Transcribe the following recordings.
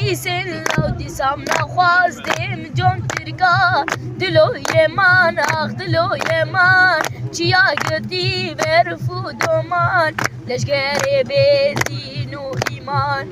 دیسن لو دیسم نخواستم جون ترکا دلوی من آخ دلوی من چیا گردی برفود و من لشگر بدین و ایمان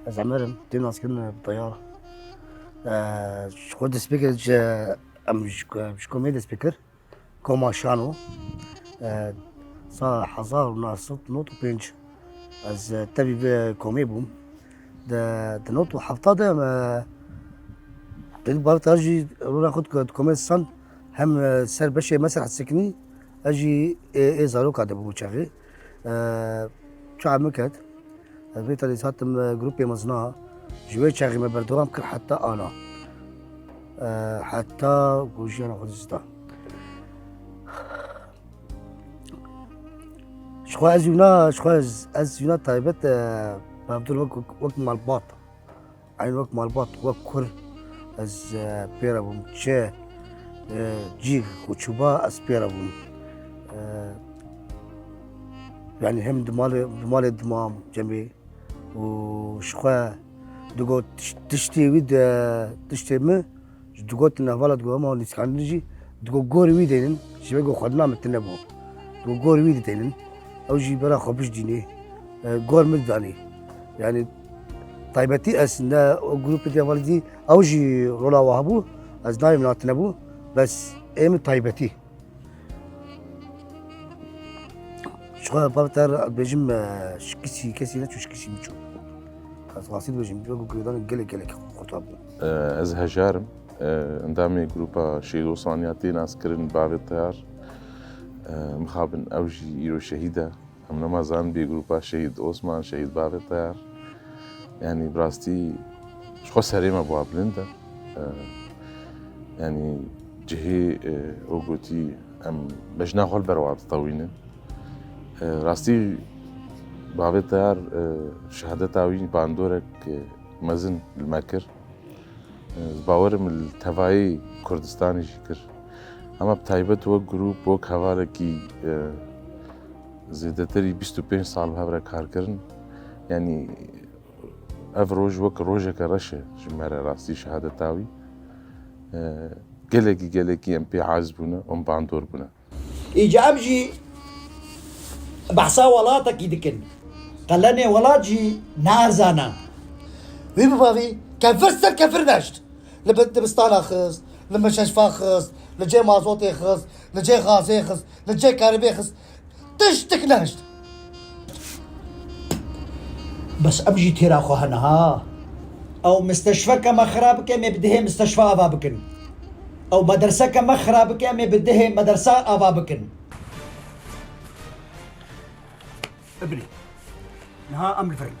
زعمرم دين ناسكن بطيارة شكون سبيكر مش كوميدي سبيكر كوما شانو صار حزار وناصت نوتو بينج از تبي كومي بوم ده نوتو حفطة ده ما تقول بارت أجي رونا خد كوميدي سان هم سر بشي مسرح السكني أجي إيه زاروك هذا بوشافي شو عملت البيت اللي ساتم جروبي مزناها جوي شاغي ما بردوام كل حتى أنا حتى وجي أنا خدستا شخو أزيونا طيبت بابدول وقت مال باط عين وقت مال باط وقت كل از بيرا بوم تشي جيغ وشوبا از بيرا بوم يعني هم دمال الدمام جنبي وشخوا دقو تشتي ويد تشتي ما دقو تنافلا دقو ما نسكانجي دقو غوري ويدين شبيقو خدنا متنبو دقو غوري ويدين او جي برا خبش ديني غور مداني يعني طيبتي اسنا جروب دي والدي او جي رولا وهبو از نايم ناتنبو بس ايم طيبتي شغال بابتر بيجم كسي نتوش كسي مشو خاصيد بيجم بيقول كيدان قلق خطاب از هجارم اندامي جروبا شيلو صانياتي ناس كرن باب التيار مخابن اوجي يرو شهيده هم نمازان بي جروبا شهيد عثمان شهيد باب التيار يعني براستي شخو سريمه بو بلندا يعني جهي اوغوتي ام بجنا خول بروات طوينه راستي بابي تيار شهادة تاوين باندورك مزن المكر باورم التفاعي كردستاني شكر اما بتايبت وك جروب وك هواركي زيادتري 25 سال هاورا كار كرن يعني اف روج وك روجك رشه جمارة راستي شهادة تاوي قلقي ام بي عازبونا ام باندور بنا إيجا أمجي بحصا ولاتك يدكن قلني ولاتجي نازانا وي بابي كفرستر كفردشت لبنت بستانا خص لما ششفا خص لجي مازوتي خص لجي غازي خص لجي كاربي خص تشتك نشت بس أمجي تيرا خو هنها أو مستشفى كما خرابك ما بده مستشفى أبابكن أو مدرسة كما خرابك ما بده مدرسة أبابكن ابني نها أم الفرن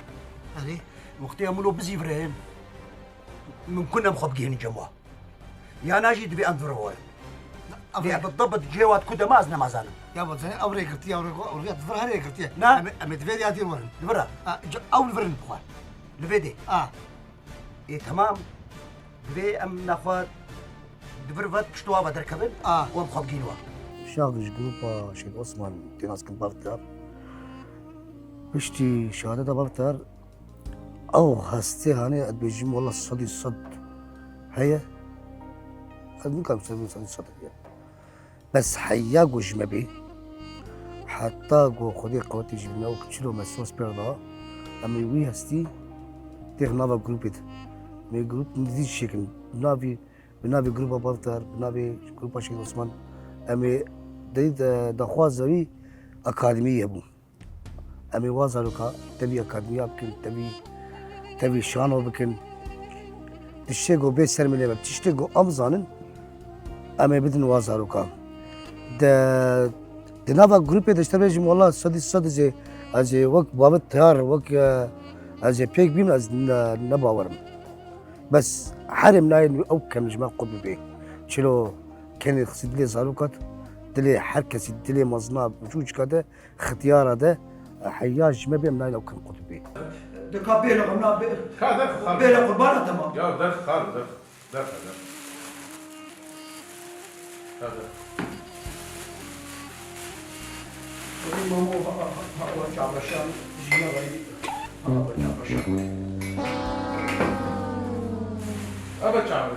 هذه وقت يعملوا بزي فرن من كنا مخبقين جموا يا ناجي تبي أنظر هو ليه بالضبط جوات كده ما أزنا ما زالم يا ابو زين اوري قرتي اوري تفر هري قرتي نعم. ام دفيدي هاتي ورن لبرا أول فرن بخوان لفيدي إيه تمام بي أم ناخد دبرفت بشتوا بدركبن وام خبجينوا شاغج جروبا شيخ عثمان تناس كن بارتر بشتي شهادة بارتر او هستي هاني ادبيجم والله صدي الصد هي ممكن مسوي صدي الصد بس حياقو جمبي حتى جو خدي قوتي جبنا وكتشلو مسوس بيردا أمي وي هستي تيغ نافا جروبيت مي جروب ندي شكل بنافي جروبا بارتر بنافي جروبا شيخ عثمان أمي دايد دخواز زوي أكاديمية بو أمي وازالوكا تبي أكاديمية بكن تبي شانو بكن تشتغو بيت سرميلي بب تشتغو أمزانن أمي بدن وازالوكا نافا جروبي دشتبيجم والله صدي زي از وقت بابت تيار وقت از بيك بيم از نباورم بس حرم ناين او كان جماعة قبل بيه شلو كان يقصد لي زاروكات دلي حركة دلي مزناب وجوج كده اختيار ده حياج ما بين ناين او كان قبل بيه دكا بيلا قمنا بيلا قربانا تمام يا دخل هذا مامو هو شعبشان جينا غيري أبا شعر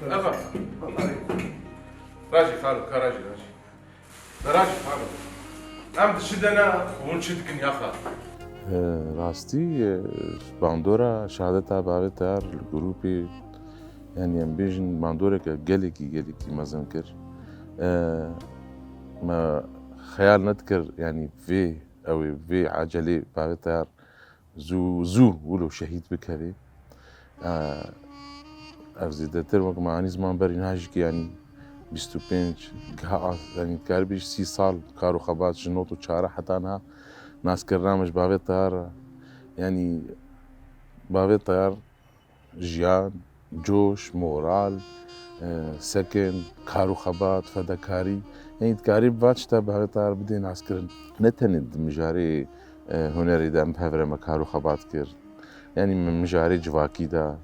أبا راجي خالو كراجي راجي خالو أم تشدنا ونشدكن يا خالو راستي باندورا شهادتها بعدتها الجروبي يعني ام بيجن باندورا جالكي ما زنكر ما خيال نذكر يعني في عجلة بعدتها زو ولو شهيد بكري أرزيدتر معاني زمان بري نهاجك يعني 25 يعني كاربيش 6 سال كارو خبات جنوتو تشارة حتى أنها ناس كرامج بابي طيار يعني بابي طيار جيان جوش مورال سكن كارو خبات فدكاري يعني تكاري باتشتا بابي طيار بدي ناس كرن نتند مجاري هنري دام بهفر مكارو خبات كر يعني من مجاري جواكي دا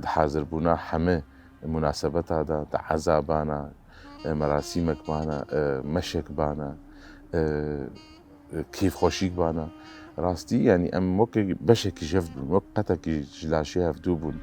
حاضر بونا حمه مناسبت دا عذابانا مراسمك بانا مشك بانا كيف خوشيك بانا راستي يعني ام موكي بشك جفدون وقتك جلاشي هفدوبون